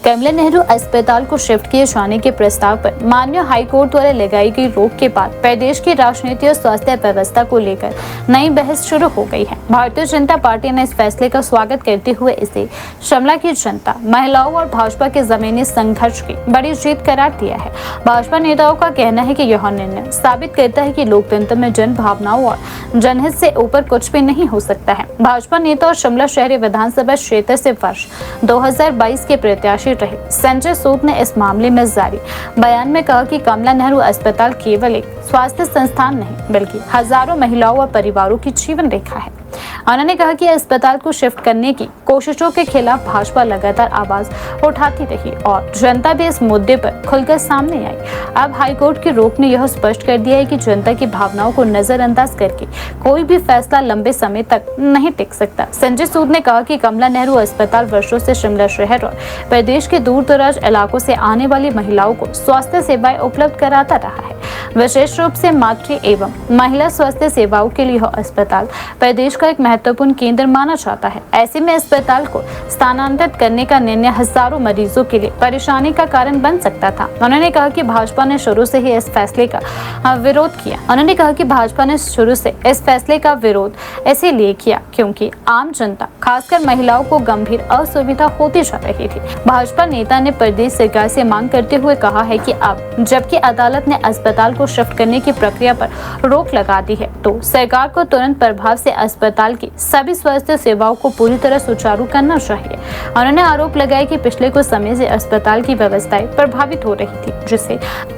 कमला नेहरू अस्पताल को शिफ्ट किए जाने के प्रस्ताव पर माननीय हाईकोर्ट द्वारा लगाई गई रोक के बाद प्रदेश की राजनीति और स्वास्थ्य व्यवस्था को लेकर नई बहस शुरू हो गई है। भारतीय जनता पार्टी ने इस फैसले का स्वागत करते हुए इसे शिमला की जनता, महिलाओं और भाजपा के जमीनी संघर्ष की बड़ी जीत करार दिया है। भाजपा नेताओं का कहना है कि यह निर्णय साबित करता है कि लोकतंत्र में जन भावनाओं और जनहित से ऊपर कुछ भी नहीं हो सकता है। भाजपा नेता और शिमला शहरी विधानसभा क्षेत्र से वर्ष 2022 के प्रत्याशी रहे संजय सूद ने इस मामले में जारी बयान में कहा कि कमला नेहरू अस्पताल केवल एक स्वास्थ्य संस्थान नहीं बल्कि हजारों महिलाओं और परिवारों की जीवन रेखा है। उन्होंने कहा कि अस्पताल को शिफ्ट करने की कोशिशों के खिलाफ भाजपा लगातार आवाज उठाती रही और जनता भी इस मुद्दे पर खुलकर सामने आई। अब हाईकोर्ट की रोक ने यह स्पष्ट कर दिया है कि जनता की भावनाओं को नजरअंदाज करके कोई भी फैसला लंबे समय तक नहीं टिक सकता। संजय सूद ने कहा कि कमला नेहरू अस्पताल वर्षों से शिमला शहर और प्रदेश के दूर दराज इलाकों से आने वाली महिलाओं को स्वास्थ्य सेवाएं उपलब्ध कराता रहा है। विशेष रूप से मातृ एवं महिला स्वास्थ्य सेवाओं के लिए यह अस्पताल प्रदेश का एक महत्वपूर्ण केंद्र माना जाता है। ऐसे में अस्पताल को स्थानांतरित करने का निर्णय हजारों मरीजों के लिए परेशानी का कारण बन सकता था। उन्होंने कहा कि भाजपा ने शुरू से ही इस फैसले का विरोध किया। उन्होंने कहा कि भाजपा ने शुरू से इस फैसले का विरोध इसीलिए किया क्योंकि आम जनता खासकर महिलाओं को गंभीर असुविधा होती जा रही थी। भाजपा नेता ने प्रदेश सरकार से मांग करते हुए कहा है कि अब जबकि अदालत ने अस्पताल को शिफ्ट करने की प्रक्रिया पर रोक लगा दी है तो सरकार को तुरंत प्रभाव से अस्पताल की सभी स्वास्थ्य सेवाओं को पूरी तरह सुचारू करना चाहिए। उन्होंने आरोप लगाया कि पिछले कुछ समय से अस्पताल की व्यवस्थाएं प्रभावित हो रही थी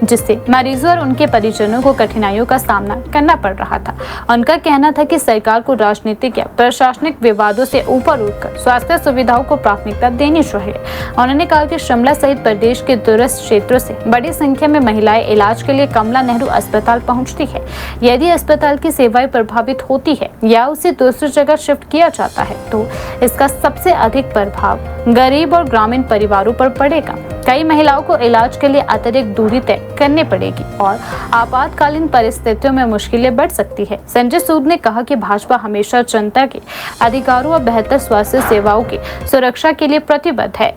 जिससे मरीजों और उनके परिजनों को कठिनाइयों का सामना करना पड़ रहा था। उनका कहना था कि सरकार को राजनीतिक या प्रशासनिक विवादों से ऊपर उठकर स्वास्थ्य सुविधाओं को प्राथमिकता देनी चाहिए। उन्होंने कहा कि शिमला सहित प्रदेश के दूरस्थ क्षेत्रों से बड़ी संख्या में महिलाएं इलाज के लिए कमला नेहरू अस्पताल पहुंचती है। यदि अस्पताल की सेवाएं प्रभावित होती है या उसे दूसरी जगह शिफ्ट किया जाता है तो इसका सबसे अधिक प्रभाव गरीब और ग्रामीण परिवारों पर पड़ेगा। कई महिलाओं को इलाज के लिए अतिरिक्त दूरी तय करनी पड़ेगी और आपातकालीन परिस्थितियों में मुश्किलें बढ़ सकती है। संजय सूद ने कहा कि भाजपा हमेशा जनता के अधिकारों और बेहतर स्वास्थ्य सेवाओं की सुरक्षा के लिए प्रतिबद्ध है।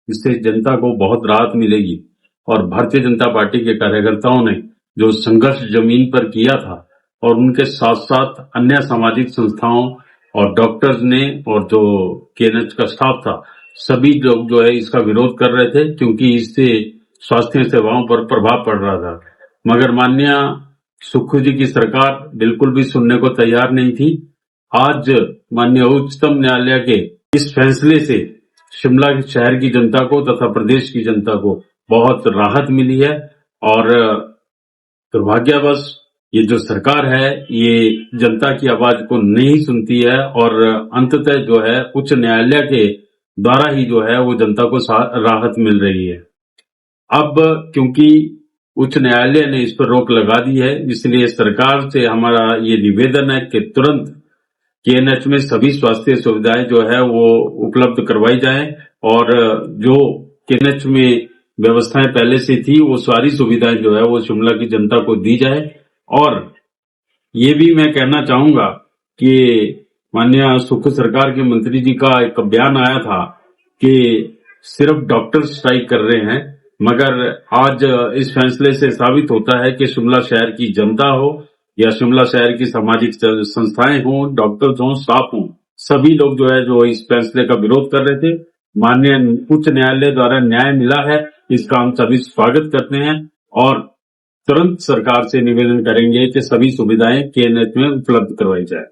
इससे जनता को बहुत राहत मिलेगी और भारतीय जनता पार्टी के कार्यकर्ताओं ने जो संघर्ष जमीन पर किया था और उनके साथ साथ अन्य सामाजिक संस्थाओं और डॉक्टर्स ने और जो केएनएच का स्टाफ था, सभी लोग जो है इसका विरोध कर रहे थे क्योंकि इससे स्वास्थ्य सेवाओं पर प्रभाव पड़ रहा था। मगर माननीय सुखू जी की सरकार बिल्कुल भी सुनने को तैयार नहीं थी। आज माननीय उच्चतम न्यायालय के इस फैसले से शिमला शहर की जनता को तथा प्रदेश की जनता को बहुत राहत मिली है और दुर्भाग्यवश ये जो सरकार है ये जनता की आवाज को नहीं सुनती है और अंततः जो है उच्च न्यायालय के द्वारा ही जो है वो जनता को राहत मिल रही है। अब क्योंकि उच्च न्यायालय ने इस पर रोक लगा दी है, इसलिए सरकार से हमारा ये निवेदन है कि तुरंत केएनएच में सभी स्वास्थ्य सुविधाएं जो है वो उपलब्ध करवाई जाएं और जो केएनएच में व्यवस्थाएं पहले से थी वो सारी सुविधाएं जो है वो शिमला की जनता को दी जाए। और ये भी मैं कहना चाहूंगा कि माननीय सुख सरकार के मंत्री जी का एक बयान आया था कि सिर्फ डॉक्टर स्ट्राइक कर रहे हैं, मगर आज इस फैसले से साबित होता है कि शिमला शहर की जनता हो या शिमला शहर की सामाजिक संस्थाएं हों, डॉक्टर्स हों, स्टाफ हों, सभी लोग जो है जो इस फैसले का विरोध कर रहे थे, माननीय उच्च न्यायालय द्वारा न्याय मिला है, इसका हम सभी स्वागत करते हैं और तुरंत सरकार से निवेदन करेंगे कि सभी सुविधाएं केएनएच में उपलब्ध करवाई जाए।